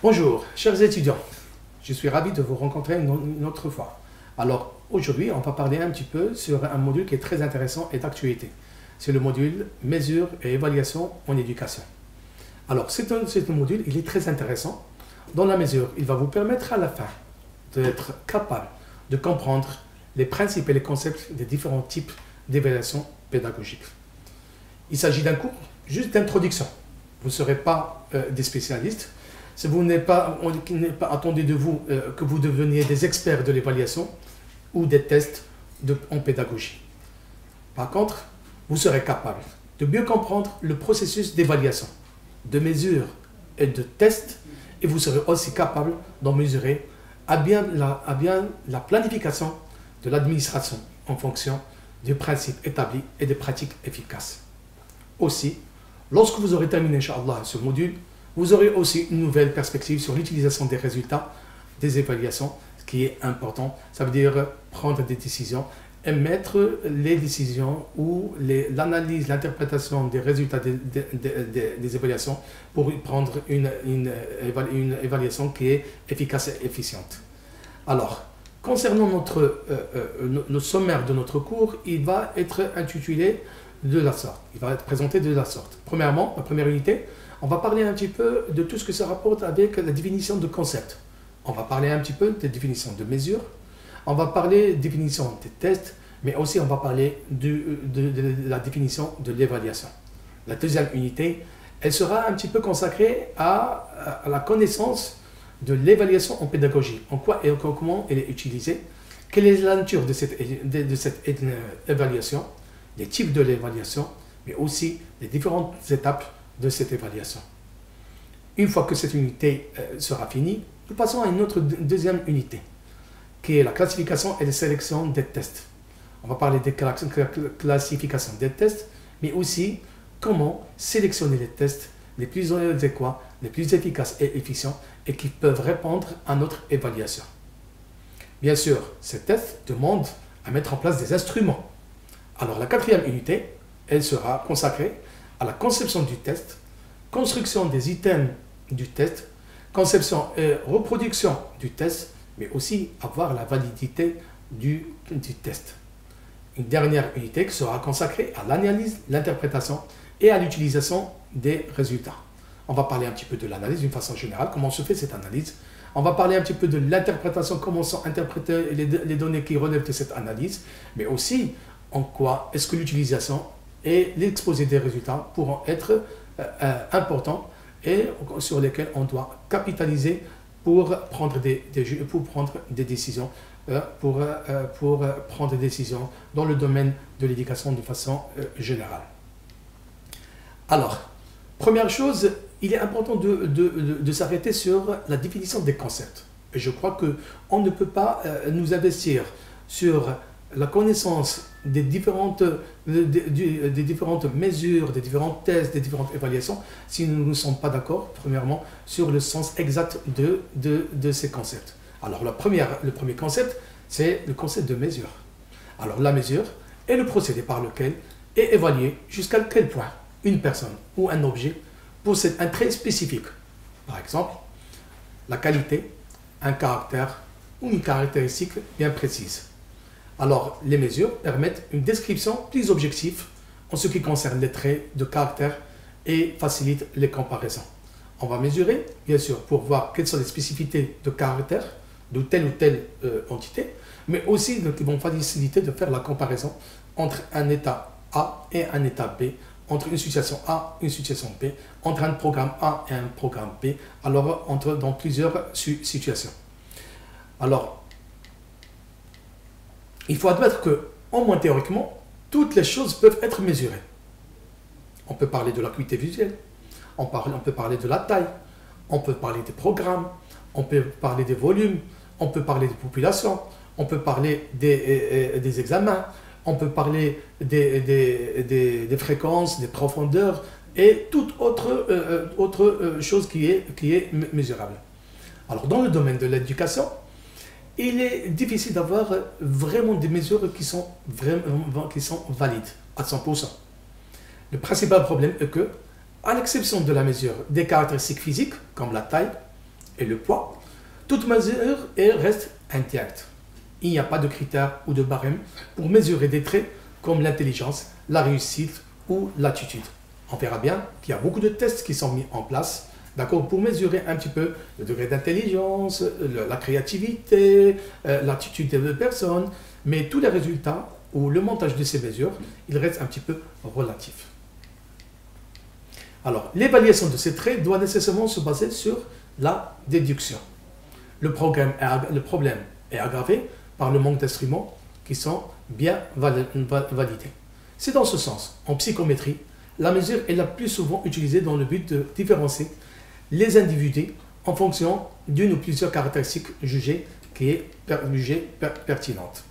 Bonjour, chers étudiants. Je suis ravi de vous rencontrer une autre fois. Alors, aujourd'hui, on va parler un petit peu sur un module qui est très intéressant et d'actualité. C'est le module Mesures et évaluation en éducation. Alors, ce module, il est très intéressant dans la mesure, il va vous permettre à la fin d'être capable de comprendre les principes et les concepts des différents types d'évaluation pédagogique. Il s'agit d'un cours juste d'introduction. Vous ne serez pas des spécialistes. Si vous n'êtes pas, attendu de vous que vous deveniez des experts de l'évaluation ou des tests en pédagogie. Par contre, vous serez capable de mieux comprendre le processus d'évaluation, de mesure et de test, et vous serez aussi capable d'en mesurer à bien la planification de l'administration en fonction des principes établis et des pratiques efficaces. Aussi, lorsque vous aurez terminé, Inch'Allah, ce module, vous aurez aussi une nouvelle perspective sur l'utilisation des résultats des évaluations, ce qui est important. Ça veut dire prendre des décisions et mettre les décisions ou l'analyse, l'interprétation des résultats des évaluations pour prendre une évaluation qui est efficace et efficiente. Alors, concernant le sommaire de notre cours, il va être intitulé de la sorte. Il va être présenté de la sorte. Premièrement, la première unité, on va parler un petit peu de tout ce que ça rapporte avec la définition de concept. On va parler un petit peu des définitions de mesures. On va parler de définition des tests, mais aussi on va parler de la définition de l'évaluation. La deuxième unité, elle sera un petit peu consacrée à la connaissance de l'évaluation en pédagogie. En quoi et comment elle est utilisée, quelle est la nature de cette évaluation, les types de l'évaluation, mais aussi les différentes étapes de cette évaluation. Une fois que cette unité sera finie, nous passons à une autre deuxième unité, qui est la classification et la sélection des tests. On va parler des classifications des tests, mais aussi comment sélectionner les tests les plus adéquats, les plus efficaces et efficients et qui peuvent répondre à notre évaluation. Bien sûr, ces tests demandent à mettre en place des instruments. Alors la quatrième unité, elle sera consacrée à la conception du test, construction des items du test, conception et reproduction du test, mais aussi avoir la validité du test. Une dernière unité qui sera consacrée à l'analyse, l'interprétation et à l'utilisation des résultats. On va parler un petit peu de l'analyse d'une façon générale, comment se fait cette analyse. On va parler un petit peu de l'interprétation, comment sont interprétées les données qui relèvent de cette analyse, mais aussi en quoi est-ce que l'utilisation et l'exposé des résultats pourront être importants et sur lesquels on doit capitaliser pour prendre des décisions, pour prendre des décisions dans le domaine de l'éducation de façon générale. Alors, première chose, il est important de s'arrêter sur la définition des concepts. Et je crois qu'on ne peut pas nous investir sur la connaissance des différentes mesures, des différents tests, des différentes évaluations, si nous ne sommes pas d'accord, premièrement, sur le sens exact de ces concepts. Alors, le premier concept, c'est le concept de mesure. Alors, la mesure est le procédé par lequel est évalué jusqu'à quel point une personne ou un objet possède un trait spécifique. Par exemple, la qualité, un caractère ou une caractéristique bien précise. Alors, les mesures permettent une description plus objective en ce qui concerne les traits de caractère et facilitent les comparaisons. On va mesurer, bien sûr, pour voir quelles sont les spécificités de caractère de telle ou telle entité, mais aussi qui vont faciliter de faire la comparaison entre un état A et un état B, entre une situation A et une situation B, entre un programme A et un programme B, alors dans plusieurs situations. Alors, il faut admettre que, au moins théoriquement, toutes les choses peuvent être mesurées. On peut parler de l'acuité visuelle, on peut parler de la taille, on peut parler des programmes, on peut parler des volumes, on peut parler des populations, on peut parler des examens, on peut parler des fréquences, des profondeurs et toute autre chose qui est mesurable. Alors, dans le domaine de l'éducation, il est difficile d'avoir vraiment des mesures qui sont valides à 100%. Le principal problème est que, à l'exception de la mesure des caractéristiques physiques, comme la taille et le poids, toute mesure reste intacte. Il n'y a pas de critères ou de barème pour mesurer des traits comme l'intelligence, la réussite ou l'attitude. On verra bien qu'il y a beaucoup de tests qui sont mis en place, d'accord, pour mesurer un petit peu le degré d'intelligence, la créativité, l'attitude des personnes, mais tous les résultats ou le montage de ces mesures, il reste un petit peu relatif. Alors, l'évaluation de ces traits doit nécessairement se baser sur la déduction. Le problème est aggravé par le manque d'instruments qui sont bien validés. C'est dans ce sens, en psychométrie, la mesure est la plus souvent utilisée dans le but de différencier les individus en fonction d'une ou plusieurs caractéristiques jugées pertinentes.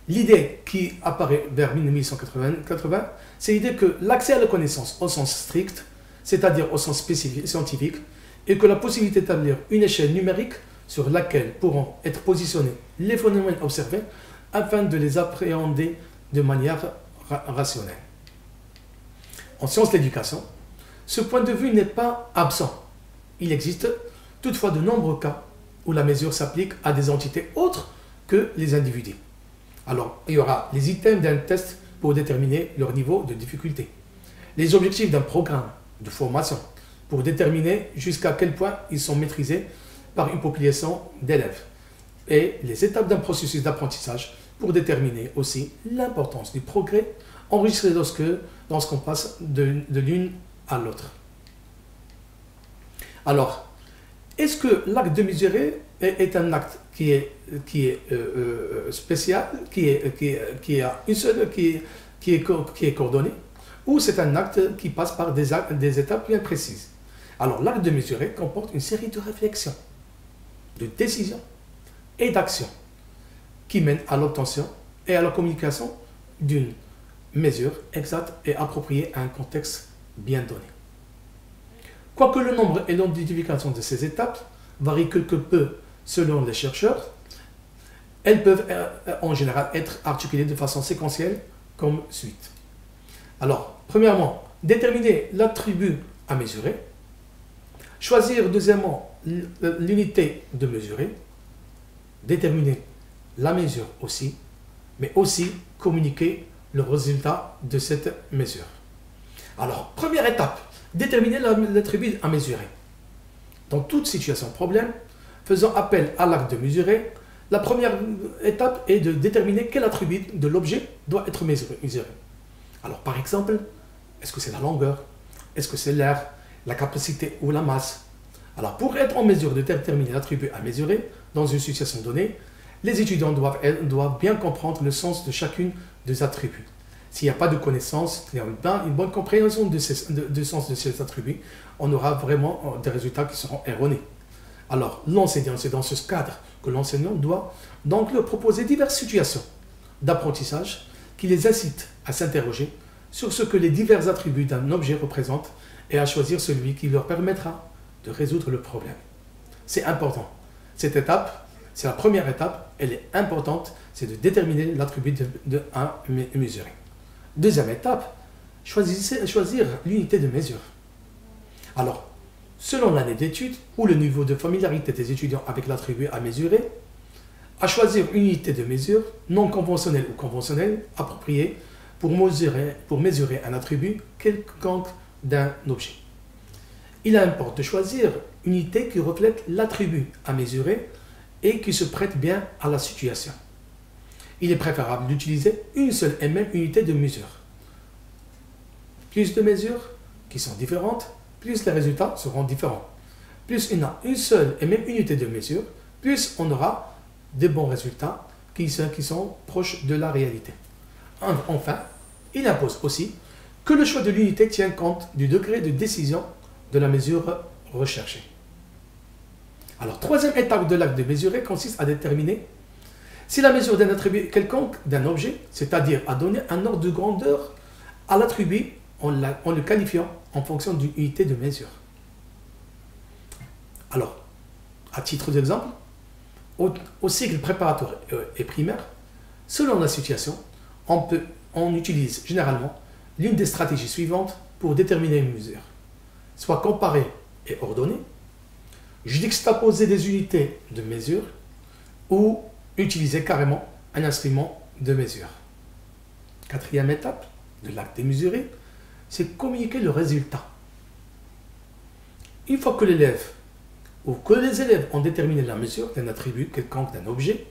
L'idée qui apparaît vers 1880, c'est l'idée que l'accès à la connaissance au sens strict, c'est-à-dire au sens spécifique, scientifique, et que la possibilité d'établir une échelle numérique sur laquelle pourront être positionnés les phénomènes observés afin de les appréhender de manière rationnelle. En sciences de l'éducation, ce point de vue n'est pas absent. Il existe toutefois de nombreux cas où la mesure s'applique à des entités autres que les individus. Alors, il y aura les items d'un test pour déterminer leur niveau de difficulté, les objectifs d'un programme de formation pour déterminer jusqu'à quel point ils sont maîtrisés par une population d'élèves, et les étapes d'un processus d'apprentissage pour déterminer aussi l'importance du progrès enregistré lorsqu'on passe de l'une à l'autre. Alors, est-ce que l'acte de mesurer est un acte qui est spécial, qui est coordonné, ou c'est un acte qui passe par des étapes bien précises? Alors, l'acte de mesurer comporte une série de réflexions, de décisions et d'actions qui mènent à l'obtention et à la communication d'une mesure exacte et appropriée à un contexte bien donné. Quoique le nombre et l'identification de ces étapes varient quelque peu selon les chercheurs, elles peuvent en général être articulées de façon séquentielle comme suite. Alors, premièrement, déterminer l'attribut à mesurer. Choisir deuxièmement l'unité de mesurer. Déterminer la mesure aussi, mais aussi communiquer le résultat de cette mesure. Alors, première étape, déterminer l'attribut à mesurer. Dans toute situation problème, faisant appel à l'acte de mesurer, la première étape est de déterminer quel attribut de l'objet doit être mesuré. Alors, par exemple, est-ce que c'est la longueur? Est-ce que c'est l'air, la capacité ou la masse? Alors, pour être en mesure de déterminer l'attribut à mesurer dans une situation donnée, les étudiants doivent bien comprendre le sens de chacune des attributs. S'il n'y a pas de connaissance, une bonne compréhension du sens de ces attributs, on aura vraiment des résultats qui seront erronés. Alors, l'enseignant, c'est dans ce cadre que l'enseignant doit donc leur proposer diverses situations d'apprentissage qui les incitent à s'interroger sur ce que les divers attributs d'un objet représentent et à choisir celui qui leur permettra de résoudre le problème. C'est important. Cette étape, c'est la première étape, elle est importante, c'est de déterminer l'attribut à mesurer. Deuxième étape, choisir l'unité de mesure. Alors, selon l'année d'études ou le niveau de familiarité des étudiants avec l'attribut à mesurer, à choisir une unité de mesure non conventionnelle ou conventionnelle appropriée pour mesurer un attribut quelconque d'un objet. Il importe de choisir une unité qui reflète l'attribut à mesurer et qui se prête bien à la situation. Il est préférable d'utiliser une seule et même unité de mesure. Plus de mesures qui sont différentes, plus les résultats seront différents. Plus on a une seule et même unité de mesure, plus on aura de bons résultats qui sont proches de la réalité. Enfin, il impose aussi que le choix de l'unité tienne compte du degré de décision de la mesure recherchée. Alors, troisième étape de l'acte de mesurer consiste à déterminer si la mesure d'un attribut quelconque d'un objet, c'est-à-dire à donner un ordre de grandeur à l'attribut en le qualifiant en fonction d'une unité de mesure. Alors, à titre d'exemple, au cycle préparatoire et primaire, selon la situation, on utilise généralement l'une des stratégies suivantes pour déterminer une mesure, soit comparée et ordonnée, juxtaposer des unités de mesure ou utiliser carrément un instrument de mesure. Quatrième étape de l'acte démesuré, c'est communiquer le résultat. Une fois que l'élève ou que les élèves ont déterminé la mesure d'un attribut quelconque d'un objet,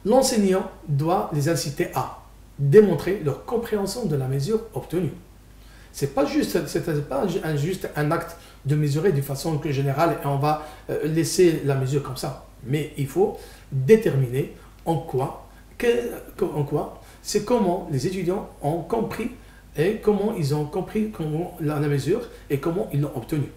l'enseignant doit les inciter à démontrer leur compréhension de la mesure obtenue. Ce n'est pas juste un acte de mesurer de façon générale et on va laisser la mesure comme ça. Mais il faut déterminer en quoi c'est comment les étudiants ont compris et comment ils ont compris la mesure et comment ils l'ont obtenue.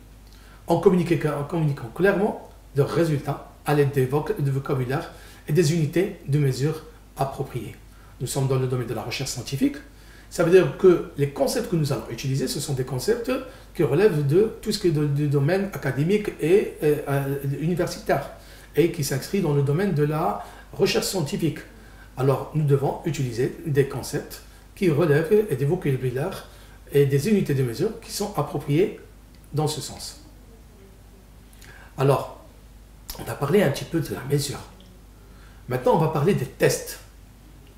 En communiquant clairement leurs résultats à l'aide de vocabulaire et des unités de mesure appropriées. Nous sommes dans le domaine de la recherche scientifique. Ça veut dire que les concepts que nous allons utiliser, ce sont des concepts qui relèvent de tout ce qui est du domaine académique et universitaire et qui s'inscrit dans le domaine de la recherche scientifique. Alors, nous devons utiliser des concepts qui relèvent et des vocabulaires et des unités de mesure qui sont appropriées dans ce sens. Alors, on a parlé un petit peu de la mesure. Maintenant, on va parler des tests.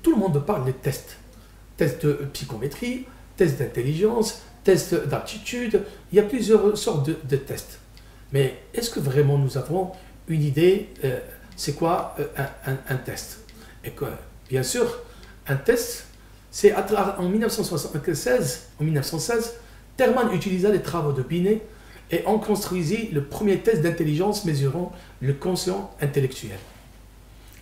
Tout le monde parle des tests. Tests de psychométrie, tests d'intelligence, tests d'aptitude. Il y a plusieurs sortes de tests. Mais est-ce que vraiment nous avons une idée, c'est quoi un test? Et que, bien sûr, un test, c'est en 1916, Terman utilisa les travaux de Binet et on construisit le premier test d'intelligence mesurant le quotient intellectuel.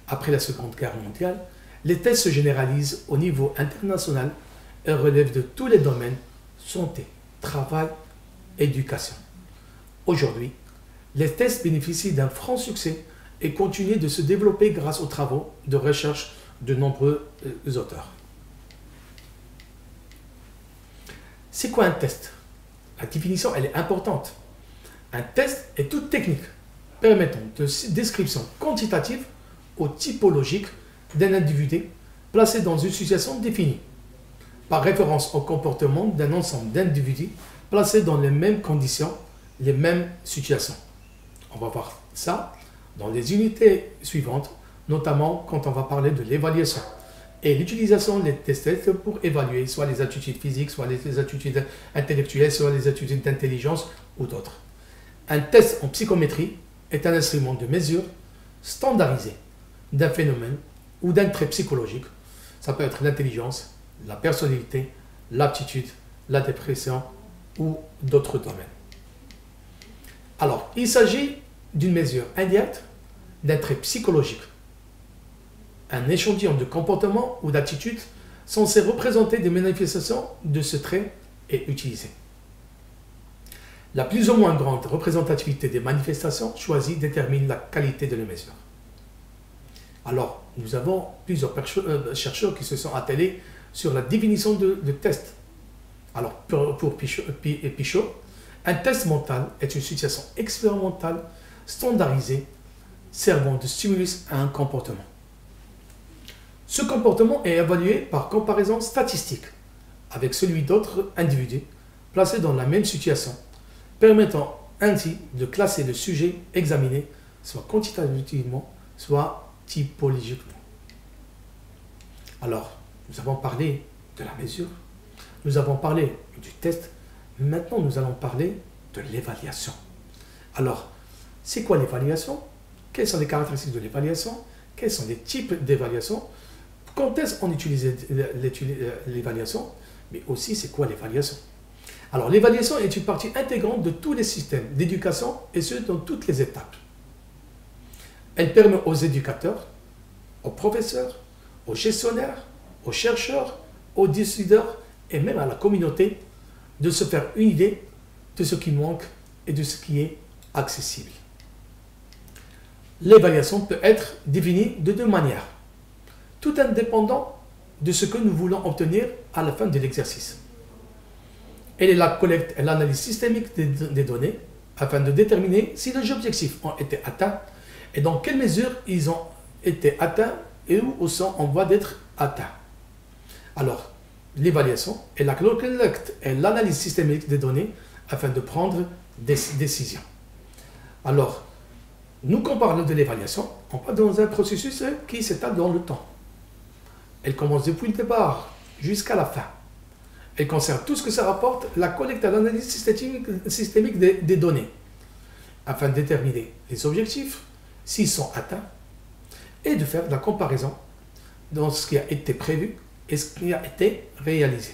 Après la Seconde Guerre mondiale, les tests se généralisent au niveau international et relèvent de tous les domaines: santé, travail, éducation. Aujourd'hui, les tests bénéficient d'un franc succès et continuent de se développer grâce aux travaux de recherche de nombreux auteurs. C'est quoi un test? La définition, elle est importante. Un test est toute technique permettant de description quantitative ou typologique d'un individu placé dans une situation définie, par référence au comportement d'un ensemble d'individus placés dans les mêmes conditions, les mêmes situations. On va voir ça dans les unités suivantes, notamment quand on va parler de l'évaluation et l'utilisation des tests pour évaluer soit les aptitudes physiques, soit les aptitudes intellectuelles, soit les aptitudes d'intelligence ou d'autres. Un test en psychométrie est un instrument de mesure standardisé d'un phénomène ou d'un trait psychologique. Ça peut être l'intelligence, la personnalité, l'aptitude, la dépression ou d'autres domaines. Alors, il s'agit d'une mesure indirecte d'un trait psychologique, un échantillon de comportement ou d'attitude censé représenter des manifestations de ce trait est utilisé. La plus ou moins grande représentativité des manifestations choisies détermine la qualité de la mesure. Alors, nous avons plusieurs chercheurs qui se sont attelés sur la définition de tests. Alors, pour Pichot, un test mental est une situation expérimentale standardisée servant de stimulus à un comportement. Ce comportement est évalué par comparaison statistique avec celui d'autres individus placés dans la même situation, permettant ainsi de classer le sujet examiné soit quantitativement, soit typologiquement. Alors, nous avons parlé de la mesure, nous avons parlé du test, maintenant nous allons parler de l'évaluation. Alors, c'est quoi l'évaluation? Quelles sont les caractéristiques de l'évaluation? Quels sont les types d'évaluation? Quand est-ce qu'on utilise l'évaluation? Mais aussi, c'est quoi l'évaluation? Alors, l'évaluation est une partie intégrante de tous les systèmes d'éducation et ce, dans toutes les étapes. Elle permet aux éducateurs, aux professeurs, aux gestionnaires, aux chercheurs, aux décideurs et même à la communauté de se faire une idée de ce qui manque et de ce qui est accessible. L'évaluation peut être définie de deux manières, tout indépendant de ce que nous voulons obtenir à la fin de l'exercice. Elle est la collecte et l'analyse systémique des données afin de déterminer si les objectifs ont été atteints et dans quelle mesure ils ont été atteints et où sont en voie d'être atteints. Alors, l'évaluation est la collecte et l'analyse systémique des données afin de prendre des décisions. Alors, Nous, quand on parle de l'évaluation, on parle dans un processus qui s'étale dans le temps. Elle commence depuis le départ jusqu'à la fin. Elle concerne tout ce que ça rapporte, la collecte et l'analyse systémique des données, afin de déterminer les objectifs, s'ils sont atteints, et de faire de la comparaison dans ce qui a été prévu et ce qui a été réalisé.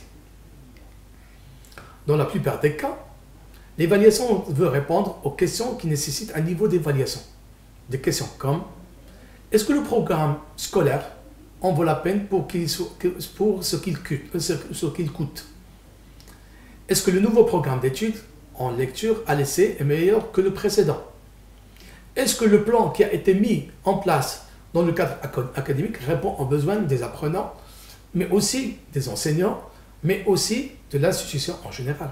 Dans la plupart des cas, l'évaluation veut répondre aux questions qui nécessitent un niveau d'évaluation. Des questions comme: est-ce que le programme scolaire en vaut la peine pour ce qu'il coûte? Est-ce que le nouveau programme d'études en lecture à l'essai est meilleur que le précédent? Est-ce que le plan qui a été mis en place dans le cadre académique répond aux besoins des apprenants, mais aussi des enseignants, mais aussi de l'institution en général?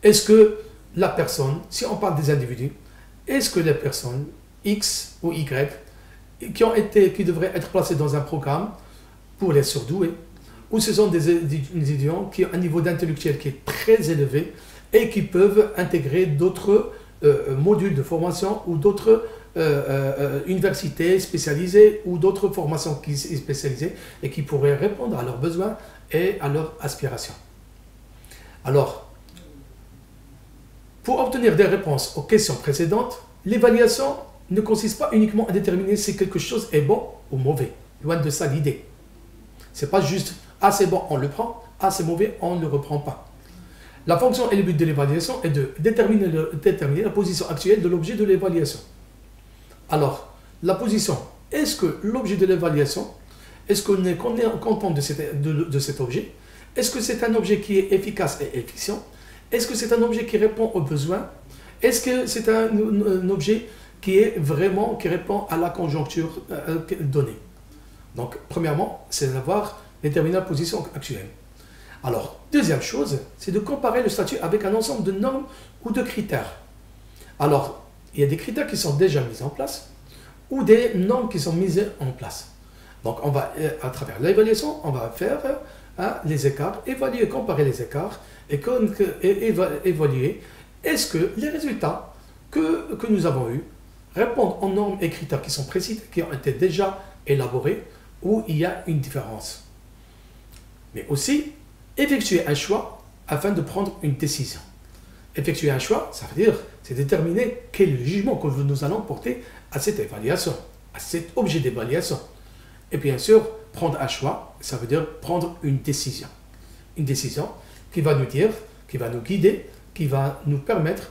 Est-ce que la personne, si on parle des individus, est-ce que les personnes X ou Y qui devraient être placées dans un programme pour les surdoués, ou ce sont des étudiants qui ont un niveau d'intellectuel qui est très élevé et qui peuvent intégrer d'autres modules de formation ou d'autres universités spécialisées ou d'autres formations spécialisées et qui pourraient répondre à leurs besoins et à leurs aspirations. Alors, pour obtenir des réponses aux questions précédentes, l'évaluation ne consiste pas uniquement à déterminer si quelque chose est bon ou mauvais. Loin de ça l'idée. C'est pas juste « ah c'est bon, on le prend, ah c'est mauvais, on ne le reprend pas ». La fonction et le but de l'évaluation est de déterminer la position actuelle de l'objet de l'évaluation. Alors, la position, est-ce que l'objet de l'évaluation, est-ce qu'on est content de cet objet? Est-ce que c'est un objet qui est efficace et efficient? Est-ce que c'est un objet qui répond aux besoins? Est-ce que c'est un objet qui répond à la conjoncture donnée? Donc, premièrement, c'est d'avoir déterminé la position actuelle. Alors, deuxième chose, c'est de comparer le statut avec un ensemble de normes ou de critères. Alors, il y a des critères qui sont déjà mis en place ou des normes qui sont mises en place. Donc, on va, à travers l'évaluation, on va faire les écarts, évaluer, comparer les écarts et évaluer est-ce que les résultats que nous avons eus répondent aux normes et critères qui sont précis, qui ont été déjà élaborés, où il y a une différence. Mais aussi, effectuer un choix afin de prendre une décision. Effectuer un choix, ça veut dire, c'est déterminer quel jugement que nous allons porter à cette évaluation, à cet objet d'évaluation. Et bien sûr, prendre un choix, ça veut dire prendre une décision. Une décision qui va nous dire, qui va nous guider, qui va nous permettre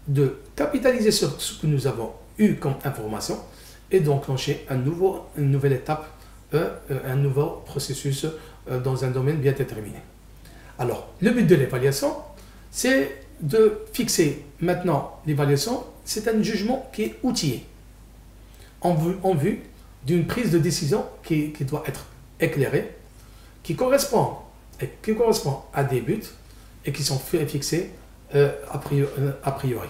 de capitaliser sur ce que nous avons eu comme information et d'enclencher une nouvelle étape, un nouveau processus dans un domaine bien déterminé. Alors, le but de l'évaluation, c'est de fixer maintenant l'évaluation, c'est un jugement qui est outillé en vue d'une prise de décision qui doit être éclairée, qui correspond à des buts et qui sont fixés a priori.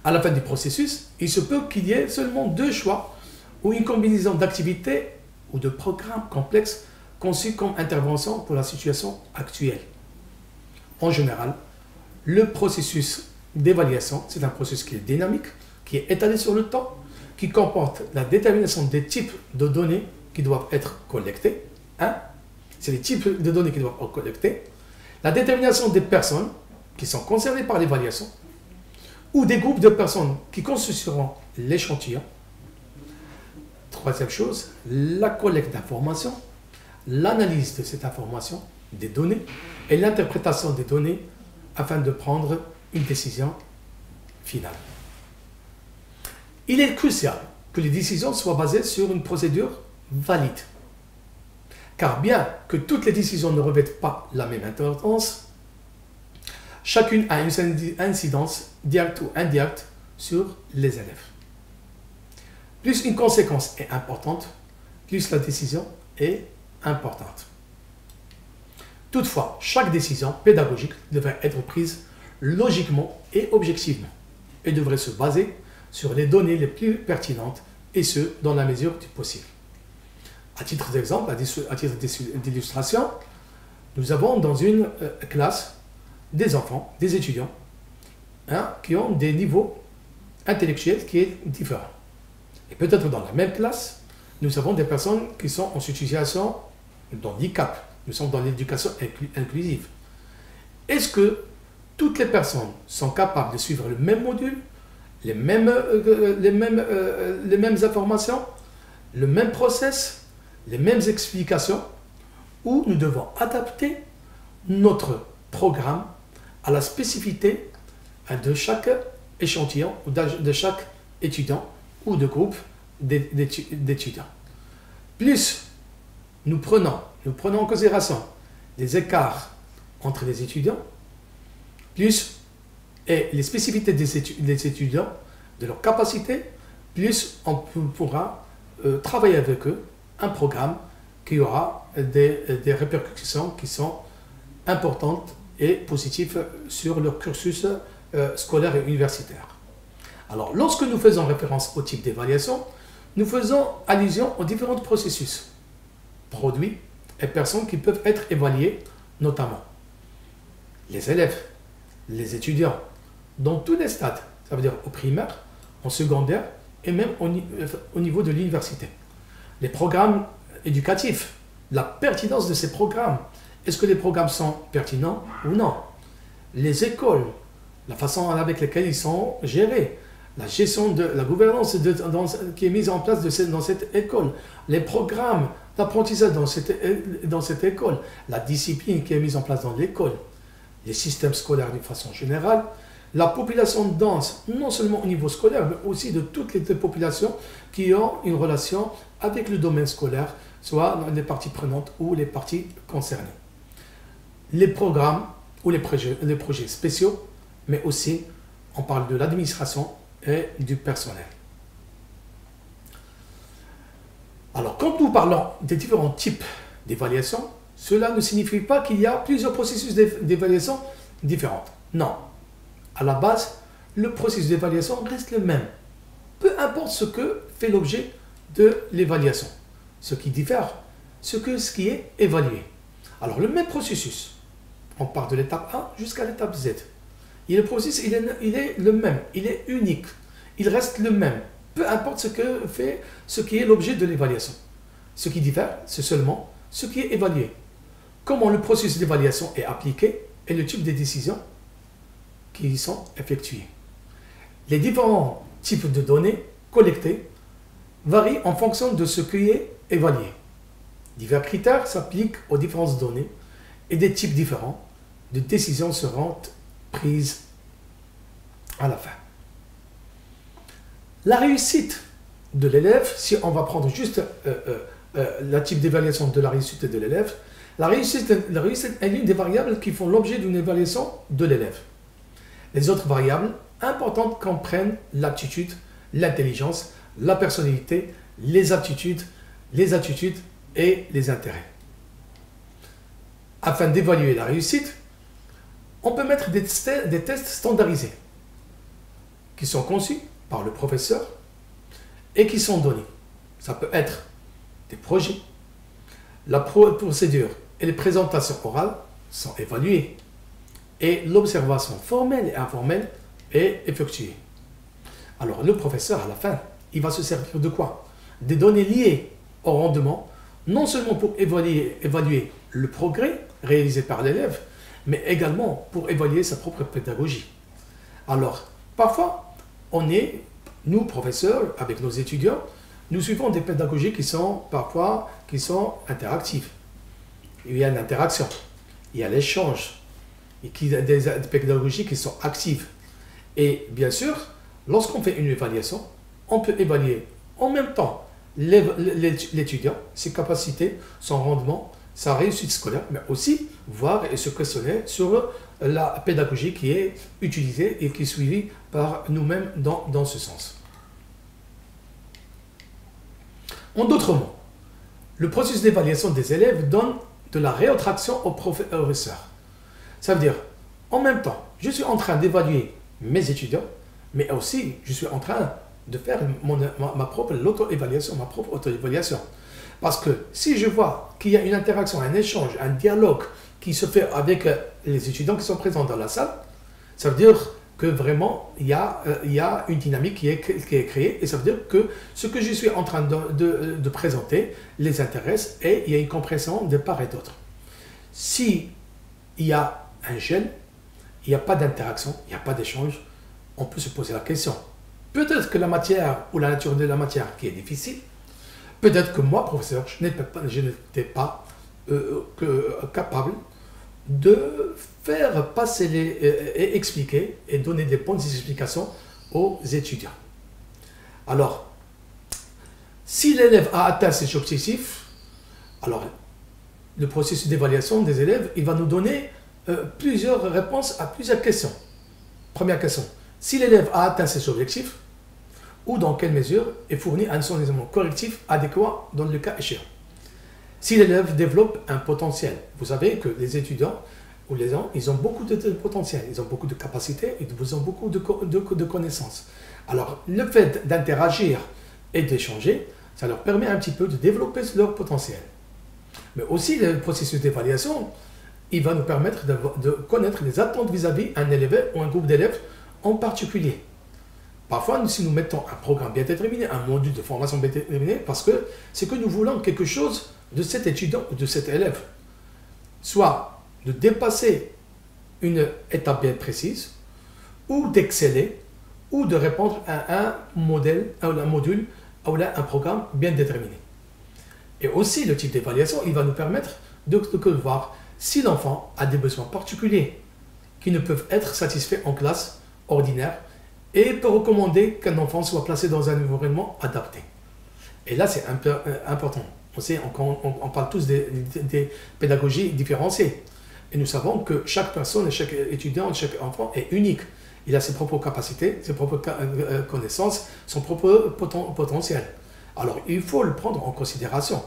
À la fin du processus, il se peut qu'il y ait seulement deux choix ou une combinaison d'activités ou de programmes complexes conçus comme intervention pour la situation actuelle. En général, le processus d'évaluation, c'est un processus qui est dynamique, qui est étalé sur le temps, qui comporte la détermination des types de données qui doivent être collectées. C'est les types de données qui doivent être collectées. La détermination des personnes qui sont concernées par l'évaluation ou des groupes de personnes qui constitueront l'échantillon. Troisième chose, la collecte d'informations, l'analyse de cette information, des données et l'interprétation des données afin de prendre une décision finale. Il est crucial que les décisions soient basées sur une procédure valide. Car bien que toutes les décisions ne revêtent pas la même importance, chacune a une incidence directe ou indirecte sur les élèves. Plus une conséquence est importante, plus la décision est importante. Toutefois, chaque décision pédagogique devrait être prise logiquement et objectivement et devrait se baser sur les données les plus pertinentes et ce, dans la mesure du possible. À titre d'exemple, à titre d'illustration, nous avons dans une classe des enfants, des étudiants, qui ont des niveaux intellectuel qui est différent. Et peut-être dans la même classe, nous avons des personnes qui sont en situation d'handicap. Nous sommes dans l'éducation inclusive. Est-ce que toutes les personnes sont capables de suivre le même module, les mêmes informations, le même process, les mêmes explications, ou nous devons adapter notre programme à la spécificité de chaque échantillon, ou de chaque étudiant ou de groupe d'étudiants. Plus nous prenons en considération les écarts entre les étudiants, plus et les spécificités des étudiants, de leurs capacités, plus on pourra travailler avec eux un programme qui aura des répercussions qui sont importantes et positives sur leur cursus scolaire et universitaire. Alors, lorsque nous faisons référence au type d'évaluation, nous faisons allusion aux différents processus, produits et personnes qui peuvent être évalués, notamment les élèves, les étudiants, dans tous les stades, ça veut dire au primaire, en secondaire et même au niveau de l'université. Les programmes éducatifs, la pertinence de ces programmes, est-ce que les programmes sont pertinents ou non? Les écoles, la façon avec laquelle ils sont gérés, la gestion de la gouvernance qui est mise en place dans cette école, les programmes d'apprentissage dans cette école, la discipline qui est mise en place dans l'école, les systèmes scolaires d'une façon générale, la population dense, non seulement au niveau scolaire, mais aussi de toutes les populations qui ont une relation avec le domaine scolaire, soit les parties prenantes ou les parties concernées. Les programmes ou les projets spéciaux, mais aussi on parle de l'administration et du personnel. Alors, quand nous parlons des différents types d'évaluation, cela ne signifie pas qu'il y a plusieurs processus d'évaluation différents. Non. À la base, le processus d'évaluation reste le même. Peu importe ce que fait l'objet de l'évaluation. Ce qui diffère, c'est ce qui est évalué. Alors, le même processus, on part de l'étape A jusqu'à l'étape Z. Et le processus, il est le même, il est unique, il reste le même. Peu importe ce qui est l'objet de l'évaluation. Ce qui diffère, c'est seulement ce qui est évalué. Comment le processus d'évaluation est appliqué et le type de décisions qui y sont effectuées. Les différents types de données collectées varient en fonction de ce qui est évalué. Divers critères s'appliquent aux différentes données et des types différents de décisions seront prises à la fin. La réussite de l'élève, si on va prendre juste le type d'évaluation de la réussite de l'élève, la réussite est l'une des variables qui font l'objet d'une évaluation de l'élève. Les autres variables importantes comprennent l'aptitude, l'intelligence, la personnalité, les attitudes et les intérêts. Afin d'évaluer la réussite, on peut mettre des tests standardisés qui sont conçus par le professeur et qui sont donnés. Ça peut être des projets. La procédure et les présentations orales sont évaluées et l'observation formelle et informelle est effectuée. Alors le professeur, à la fin, il va se servir de quoi? Des données liées au rendement, non seulement pour évaluer le progrès réalisé par l'élève, mais également pour évaluer sa propre pédagogie. Alors, parfois, nous, professeurs, avec nos étudiants, nous suivons des pédagogies qui sont interactives. Il y a une interaction, il y a l'échange, et des pédagogies qui sont actives. Et bien sûr, lorsqu'on fait une évaluation, on peut évaluer en même temps l'étudiant, ses capacités, son rendement, sa réussite scolaire, mais aussi voir et se questionner sur la pédagogie qui est utilisée et qui est suivie par nous-mêmes dans ce sens. En d'autres mots, le processus d'évaluation des élèves donne de la réattraction au professeur. Ça veut dire, en même temps, je suis en train d'évaluer mes étudiants, mais aussi je suis en train de faire ma propre auto-évaluation, ma propre auto-évaluation. Parce que si je vois qu'il y a une interaction, un échange, un dialogue qui se fait avec les étudiants qui sont présents dans la salle, ça veut dire que vraiment il y a une dynamique qui est créée, et ça veut dire que ce que je suis en train de présenter les intéresse et il y a une compréhension de part et d'autre. Si il y a un gel, il n'y a pas d'interaction, il n'y a pas d'échange, on peut se poser la question. Peut-être que la matière ou la nature de la matière qui est difficile, peut-être que moi, professeur, je n'étais pas capable de faire passer et expliquer et donner des bonnes explications aux étudiants. Alors, si l'élève a atteint ses objectifs, alors le processus d'évaluation des élèves, il va nous donner plusieurs réponses à plusieurs questions. Première question, si l'élève a atteint ses objectifs, ou dans quelle mesure est fourni un enseignement correctif adéquat dans le cas échéant. Si l'élève développe un potentiel, vous savez que les étudiants ou les gens, ils ont beaucoup de potentiel, ils ont beaucoup de capacités, ils ont beaucoup de connaissances. Alors, le fait d'interagir et d'échanger, ça leur permet un petit peu de développer leur potentiel. Mais aussi, le processus d'évaluation, il va nous permettre de connaître les attentes vis-à-vis d'un élève ou un groupe d'élèves en particulier. Parfois, si nous mettons un programme bien déterminé, un module de formation bien déterminé, parce que c'est que nous voulons quelque chose de cet étudiant ou de cet élève. Soit de dépasser une étape bien précise, ou d'exceller, ou de répondre à un modèle, à un module, ou à un programme bien déterminé. Et aussi, le type d'évaluation, il va nous permettre de voir si l'enfant a des besoins particuliers qui ne peuvent être satisfaits en classe ordinaire, et peut recommander qu'un enfant soit placé dans un environnement adapté. Et là, c'est un peu important. On parle tous des pédagogies différenciées. Et nous savons que chaque personne, chaque étudiant, chaque enfant est unique. Il a ses propres capacités, ses propres connaissances, son propre potentiel. Alors, il faut le prendre en considération.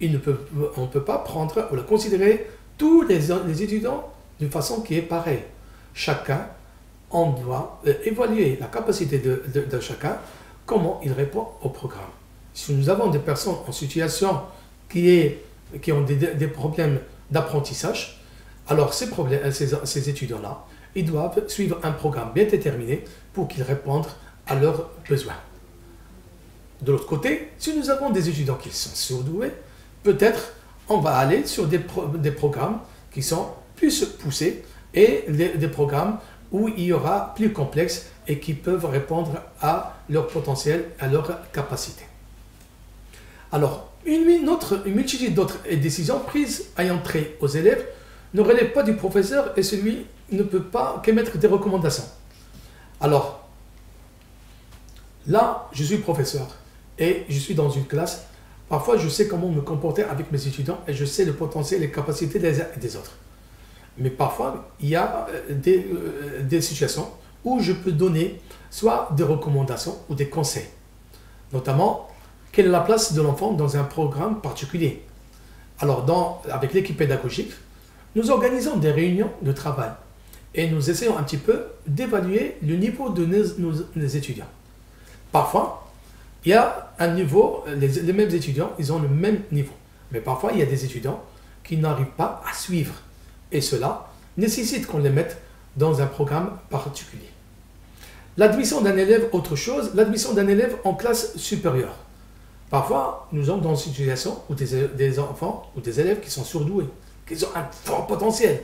On ne peut pas prendre ou considérer tous les étudiants d'une façon qui est pareille. Chacun, on doit évaluer la capacité de chacun, comment il répond au programme. Si nous avons des personnes en situation qui ont des problèmes d'apprentissage, alors ces étudiants-là, ils doivent suivre un programme bien déterminé pour qu'ils répondent à leurs besoins. De l'autre côté, si nous avons des étudiants qui sont surdoués, peut-être on va aller sur des programmes qui sont plus poussés et des programmes où il y aura plus complexe et qui peuvent répondre à leur potentiel, à leur capacité. Alors, une multitude d'autres décisions prises ayant trait aux élèves ne relève pas du professeur et celui ne peut pas qu'émettre des recommandations. Alors, là, je suis professeur et je suis dans une classe. Parfois, je sais comment me comporter avec mes étudiants et je sais le potentiel et les capacités des uns et des autres. Mais parfois, il y a des situations où je peux donner soit des recommandations ou des conseils. Notamment, quelle est la place de l'enfant dans un programme particulier. Alors, avec l'équipe pédagogique, nous organisons des réunions de travail et nous essayons un petit peu d'évaluer le niveau de nos étudiants. Parfois, il y a un niveau, les mêmes étudiants, ils ont le même niveau. Mais parfois, il y a des étudiants qui n'arrivent pas à suivre. Et cela nécessite qu'on les mette dans un programme particulier. L'admission d'un élève, autre chose, l'admission d'un élève en classe supérieure. Parfois, nous sommes dans une situation où des enfants ou des élèves qui sont surdoués, qui ont un fort potentiel.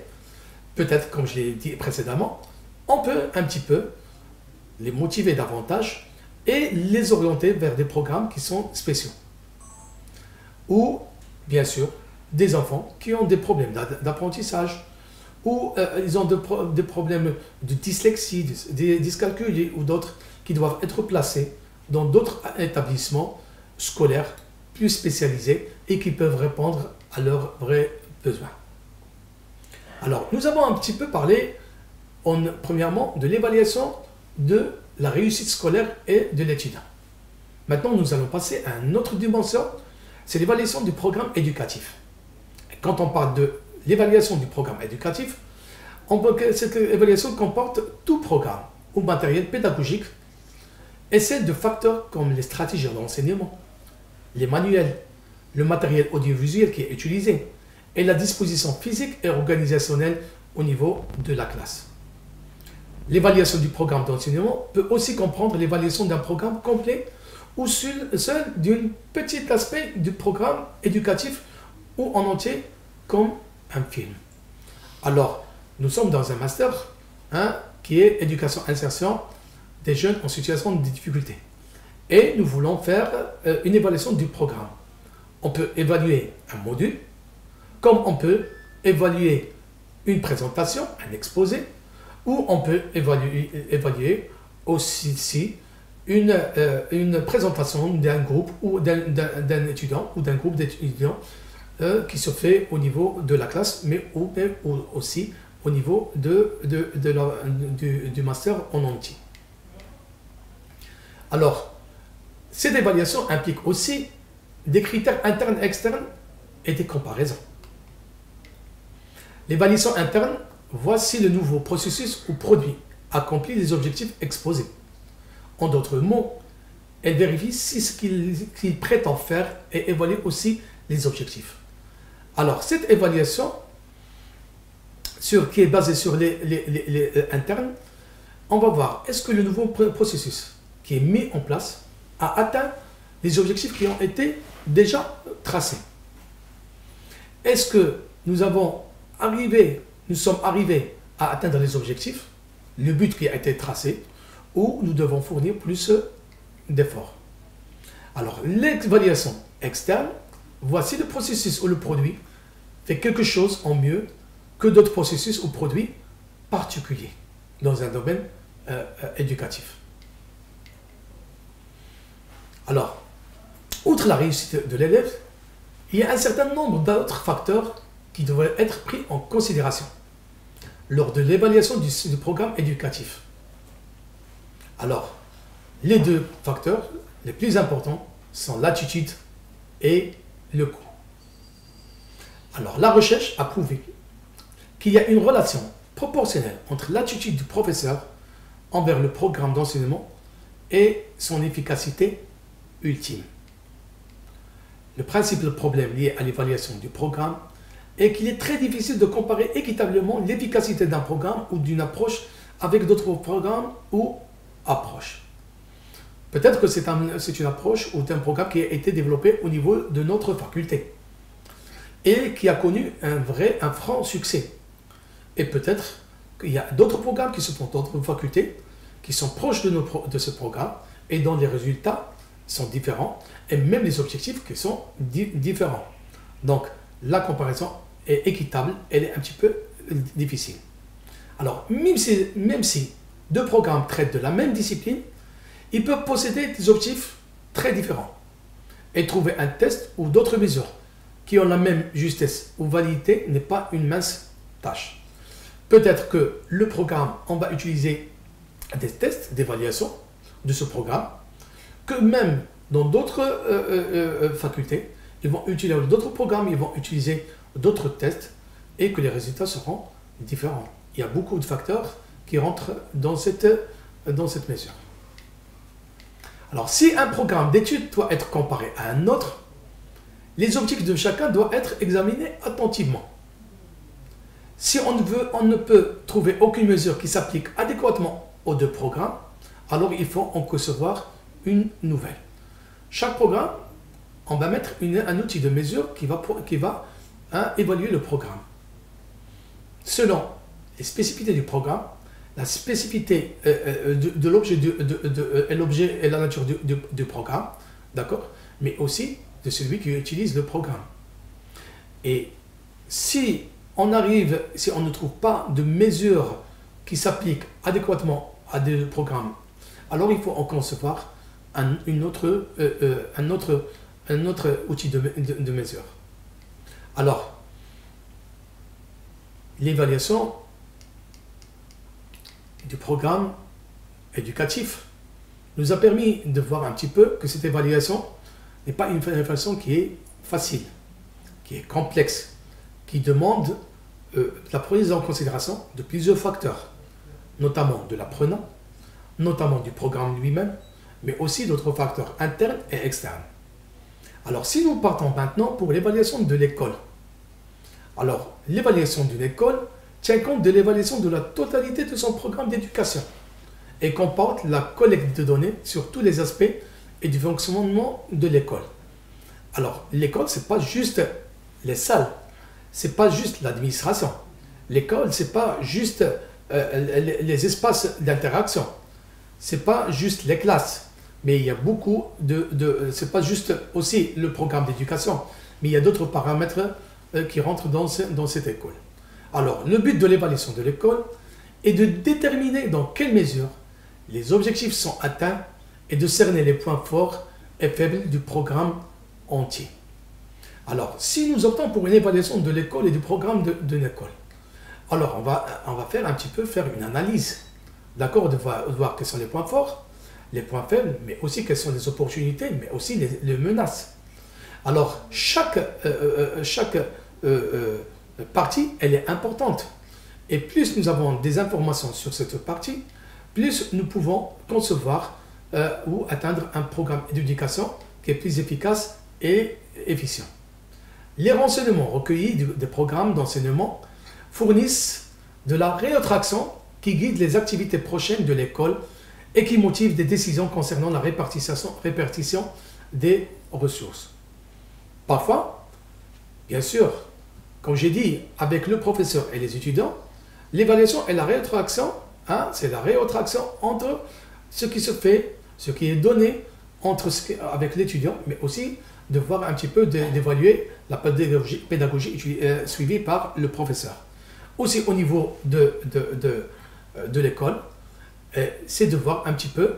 Peut-être, comme je l'ai dit précédemment, on peut un petit peu les motiver davantage et les orienter vers des programmes qui sont spéciaux. Ou, bien sûr, des enfants qui ont des problèmes d'apprentissage, ou ils ont des problèmes de dyslexie, des dyscalculie ou d'autres qui doivent être placés dans d'autres établissements scolaires plus spécialisés et qui peuvent répondre à leurs vrais besoins. Alors, nous avons un petit peu parlé, premièrement, de l'évaluation de la réussite scolaire et de l'étudiant. Maintenant, nous allons passer à une autre dimension, c'est l'évaluation du programme éducatif. Quand on parle de l'évaluation du programme éducatif, cette évaluation comporte tout programme ou matériel pédagogique et celle de facteurs comme les stratégies d'enseignement, les manuels, le matériel audiovisuel qui est utilisé et la disposition physique et organisationnelle au niveau de la classe. L'évaluation du programme d'enseignement peut aussi comprendre l'évaluation d'un programme complet ou seul d'un petit aspect du programme éducatif ou en entier comme un film. Alors, nous sommes dans un master qui est éducation insertion des jeunes en situation de difficulté. Et nous voulons faire une évaluation du programme. On peut évaluer un module, comme on peut évaluer une présentation, un exposé, ou on peut évaluer aussi une présentation d'un groupe ou d'un étudiant ou d'un groupe d'étudiants qui se fait au niveau de la classe, mais aussi au niveau du master en entier. Alors, cette évaluation implique aussi des critères internes et externes et des comparaisons. L'évaluation interne, voici le nouveau processus ou produit accomplit les objectifs exposés. En d'autres mots, elle vérifie si ce qu'il prétend faire et évalue aussi les objectifs. Alors, cette évaluation, qui est basée sur les internes, on va voir, est-ce que le nouveau processus qui est mis en place a atteint les objectifs qui ont été déjà tracés? Est-ce que nous sommes arrivés à atteindre les objectifs, le but qui a été tracé, ou nous devons fournir plus d'efforts? Alors, l'évaluation externe, voici le processus ou le produit fait quelque chose en mieux que d'autres processus ou produits particuliers dans un domaine éducatif. Alors, outre la réussite de l'élève, il y a un certain nombre d'autres facteurs qui devraient être pris en considération lors de l'évaluation du programme éducatif. Alors, les deux facteurs les plus importants sont l'attitude et le coût. Alors, la recherche a prouvé qu'il y a une relation proportionnelle entre l'attitude du professeur envers le programme d'enseignement et son efficacité ultime. Le principal problème lié à l'évaluation du programme est qu'il est très difficile de comparer équitablement l'efficacité d'un programme ou d'une approche avec d'autres programmes ou approches. Peut-être que c'est une approche ou un programme qui a été développé au niveau de notre faculté et qui a connu un franc succès. Et peut-être qu'il y a d'autres programmes qui se font dans d'autres facultés qui sont proches de ce programme et dont les résultats sont différents et même les objectifs qui sont différents. Donc, la comparaison est équitable, elle est un petit peu difficile. Alors, même si deux programmes traitent de la même discipline, ils peuvent posséder des objectifs très différents et trouver un test ou d'autres mesures qui ont la même justesse ou validité n'est pas une mince tâche. Peut-être que le programme, on va utiliser des tests d'évaluation de ce programme, que même dans d'autres facultés, ils vont utiliser d'autres programmes, ils vont utiliser d'autres tests et que les résultats seront différents. Il y a beaucoup de facteurs qui rentrent dans cette mesure. Alors, si un programme d'études doit être comparé à un autre, les objectifs de chacun doivent être examinés attentivement. Si on ne peut trouver aucune mesure qui s'applique adéquatement aux deux programmes, alors il faut en concevoir une nouvelle. Chaque programme, on va mettre un outil de mesure qui va évaluer le programme. Selon les spécificités du programme, la spécificité de l'objet et la nature du programme, d'accord, mais aussi de celui qui utilise le programme. Et si on ne trouve pas de mesure qui s'applique adéquatement à des programmes, alors il faut en concevoir un autre outil de mesure. Alors, l'évaluation du programme éducatif nous a permis de voir un petit peu que cette évaluation n'est pas une évaluation qui est facile, qui est complexe, qui demande la prise en considération de plusieurs facteurs, notamment de l'apprenant, notamment du programme lui-même, mais aussi d'autres facteurs internes et externes. Alors, si nous partons maintenant pour l'évaluation de l'école. Alors, l'évaluation d'une école tient compte de l'évaluation de la totalité de son programme d'éducation et comporte la collecte de données sur tous les aspects et du fonctionnement de l'école. Alors, l'école, ce n'est pas juste les salles, ce n'est pas juste l'administration. L'école, ce n'est pas juste les espaces d'interaction, ce n'est pas juste les classes, mais il y a beaucoup ce n'est pas juste aussi le programme d'éducation, mais il y a d'autres paramètres qui rentrent dans cette école. Alors, le but de l'évaluation de l'école est de déterminer dans quelle mesure les objectifs sont atteints et de cerner les points forts et faibles du programme entier. Alors, si nous optons pour une évaluation de l'école et du programme de l'école, alors on va faire une analyse, d'accord, de voir quels sont les points forts, les points faibles, mais aussi quelles sont les opportunités, mais aussi les menaces. Alors, chaque partie, elle est importante. Et plus nous avons des informations sur cette partie, plus nous pouvons concevoir ou atteindre un programme d'éducation qui est plus efficace et efficient. Les renseignements recueillis des programmes d'enseignement fournissent de la rétroaction qui guide les activités prochaines de l'école et qui motive des décisions concernant la répartition des ressources. Parfois, bien sûr, comme j'ai dit, avec le professeur et les étudiants, l'évaluation et la rétroaction, c'est la rétroaction entre ce qui se fait, ce qui est donné avec l'étudiant, mais aussi de voir un petit peu, d'évaluer la pédagogie suivie par le professeur. Aussi au niveau de l'école, c'est de voir un petit peu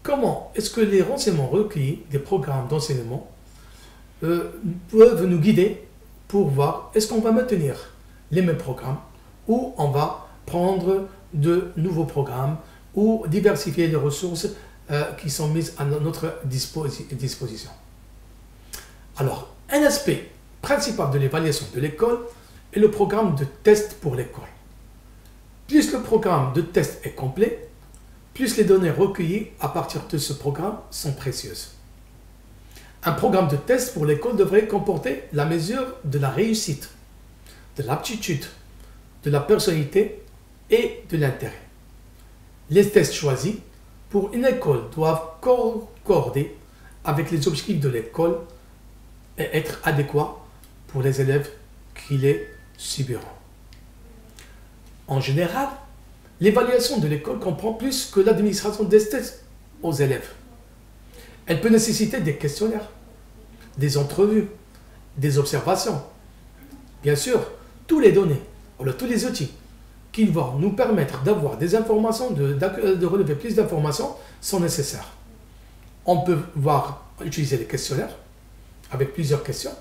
comment est-ce que les renseignements recueillis des programmes d'enseignement peuvent nous guider pour voir est-ce qu'on va maintenir les mêmes programmes ou on va prendre de nouveaux programmes ou diversifier les ressources qui sont mises à notre disposition. Alors, un aspect principal de l'évaluation de l'école est le programme de test pour l'école. Plus le programme de test est complet, plus les données recueillies à partir de ce programme sont précieuses. Un programme de test pour l'école devrait comporter la mesure de la réussite, de l'aptitude, de la personnalité et de l'intérêt. Les tests choisis pour une école doivent concorder avec les objectifs de l'école et être adéquats pour les élèves qui les subiront. En général, l'évaluation de l'école comprend plus que l'administration des tests aux élèves. Elle peut nécessiter des questionnaires, des entrevues, des observations. Bien sûr, toutes les données, tous les outils qui vont nous permettre d'avoir des informations, de relever plus d'informations sont nécessaires. On peut utiliser les questionnaires avec plusieurs questions,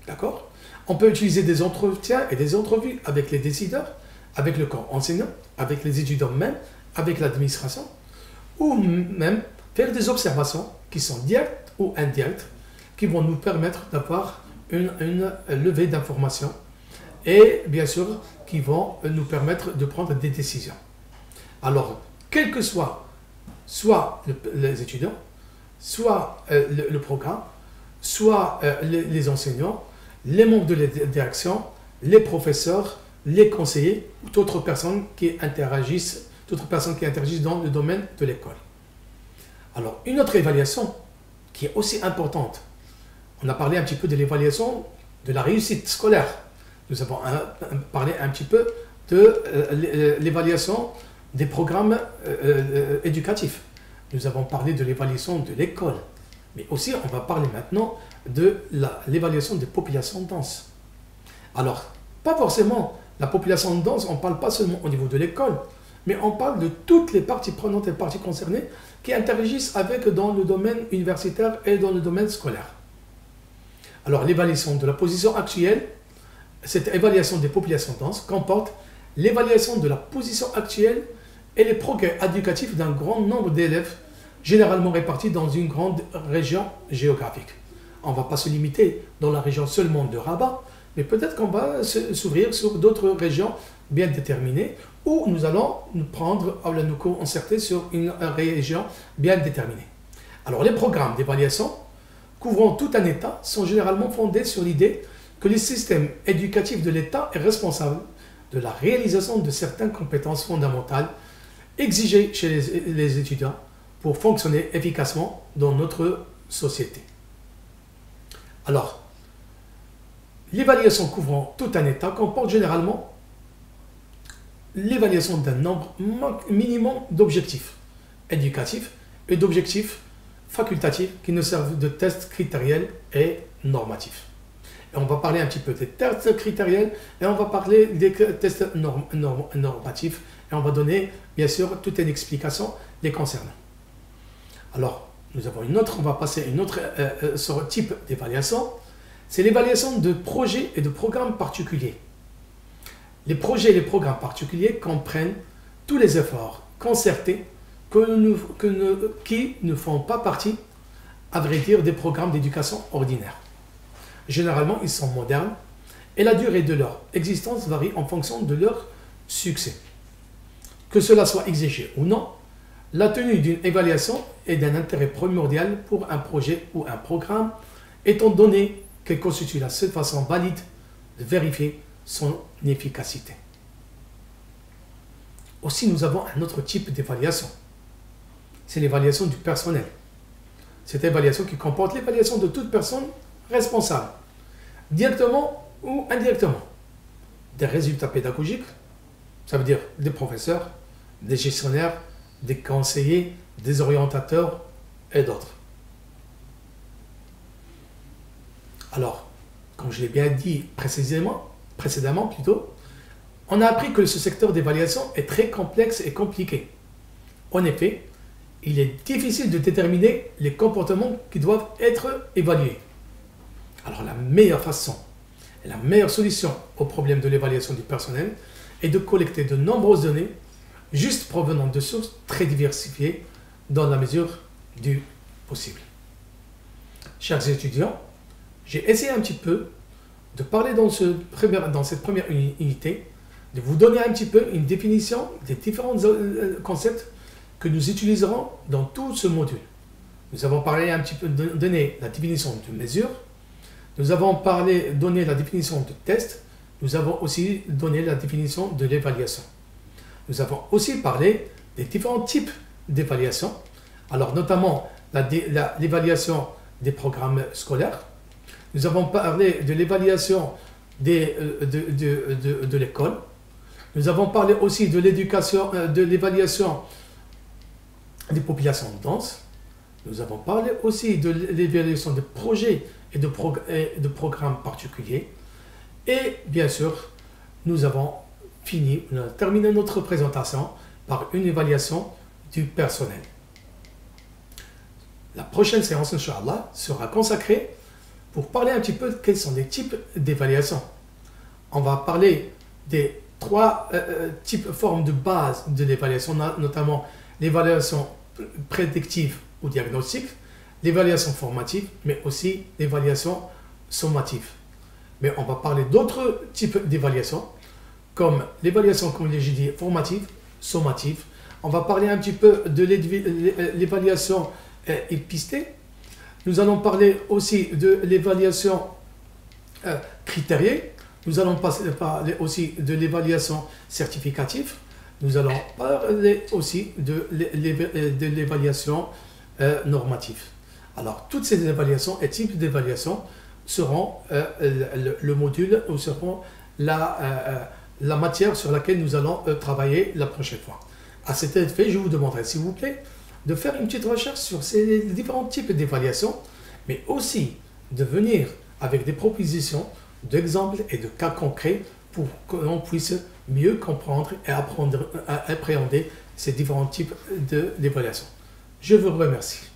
d'accord? On peut utiliser des entretiens et des entrevues avec les décideurs, avec le corps enseignant, avec les étudiants même, avec l'administration, ou même faire des observations qui sont directes ou indirectes, qui vont nous permettre d'avoir une levée d'informations et bien sûr qui vont nous permettre de prendre des décisions. Alors, quel que soit les étudiants, soit le programme, soit les enseignants, les membres de la direction, les professeurs, les conseillers, ou d'autres personnes qui interagissent dans le domaine de l'école. Alors, une autre évaluation qui est aussi importante, on a parlé un petit peu de l'évaluation de la réussite scolaire. Nous avons parlé un petit peu de l'évaluation des programmes éducatifs. Nous avons parlé de l'évaluation de l'école. Mais aussi, on va parler maintenant de l'évaluation des populations denses. Alors, pas forcément la population dense, on ne parle pas seulement au niveau de l'école, mais on parle de toutes les parties prenantes et parties concernées qui interagissent dans le domaine universitaire et dans le domaine scolaire. Alors, l'évaluation de la position actuelle, cette évaluation des populations denses comporte l'évaluation de la position actuelle et les progrès éducatifs d'un grand nombre d'élèves, généralement répartis dans une grande région géographique. On ne va pas se limiter dans la région seulement de Rabat, mais peut-être qu'on va s'ouvrir sur d'autres régions bien déterminées, où nous allons nous concerter sur une région bien déterminée. Alors, les programmes d'évaluation couvrant tout un État sont généralement fondés sur l'idée que le système éducatif de l'État est responsable de la réalisation de certaines compétences fondamentales exigées chez les étudiants pour fonctionner efficacement dans notre société. Alors, l'évaluation couvrant tout un état comporte généralement l'évaluation d'un nombre minimum d'objectifs éducatifs et d'objectifs facultatifs qui nous servent de tests critériels et normatifs. Et on va parler un petit peu des tests critériels et on va parler des tests normatifs et on va donner bien sûr toute une explication les concernant. Alors, on va passer à une autre type d'évaluation. C'est l'évaluation de projets et de programmes particuliers. Les projets et les programmes particuliers comprennent tous les efforts concertés qui ne font pas partie, à vrai dire, des programmes d'éducation ordinaires. Généralement, ils sont modernes et la durée de leur existence varie en fonction de leur succès. Que cela soit exigé ou non, la tenue d'une évaluation est d'un intérêt primordial pour un projet ou un programme, étant donné qu'elle constitue la seule façon valide de vérifier son efficacité. Aussi, nous avons un autre type d'évaluation. C'est l'évaluation du personnel. Cette évaluation qui comporte l'évaluation de toute personne responsable, directement ou indirectement, des résultats pédagogiques, ça veut dire des professeurs, des gestionnaires, des conseillers, des orientateurs et d'autres. Alors, comme je l'ai bien dit précédemment, on a appris que ce secteur d'évaluation est très complexe et compliqué. En effet, il est difficile de déterminer les comportements qui doivent être évalués. Alors la meilleure façon et la meilleure solution au problème de l'évaluation du personnel est de collecter de nombreuses données juste provenant de sources très diversifiées dans la mesure du possible. Chers étudiants, j'ai essayé un petit peu de parler dans cette première unité, de vous donner un petit peu une définition des différents concepts que nous utiliserons dans tout ce module. Nous avons parlé un petit peu, donné la définition de mesure, nous avons donné la définition de test, nous avons aussi donné la définition de l'évaluation. Nous avons aussi parlé des différents types d'évaluation, alors notamment l'évaluation des programmes scolaires. Nous avons parlé de l'évaluation de l'école. Nous avons parlé aussi de l'évaluation des populations denses. Nous avons parlé aussi de l'évaluation de projets et de programmes particuliers. Et bien sûr, nous avons terminé notre présentation par une évaluation du personnel. La prochaine séance, Inch'Allah, sera consacrée pour parler un petit peu de quels sont les types d'évaluation. On va parler des trois formes de base de l'évaluation, notamment l'évaluation prédictive ou diagnostique, l'évaluation formative, mais aussi l'évaluation sommative. Mais on va parler d'autres types d'évaluation, comme l'évaluation, comme j'ai dit, formative, sommative. On va parler un petit peu de l'évaluation épistée. Nous allons parler aussi de l'évaluation critériée. Nous allons parler aussi de l'évaluation certificative. Nous allons parler aussi de l'évaluation normative. Alors, toutes ces évaluations et types d'évaluation seront le module ou seront la matière sur laquelle nous allons travailler la prochaine fois. À cet effet, je vous demanderai, s'il vous plaît, de faire une petite recherche sur ces différents types d'évaluation, mais aussi de venir avec des propositions d'exemples et de cas concrets pour que l'on puisse mieux comprendre et appréhender ces différents types d'évaluation. Je vous remercie.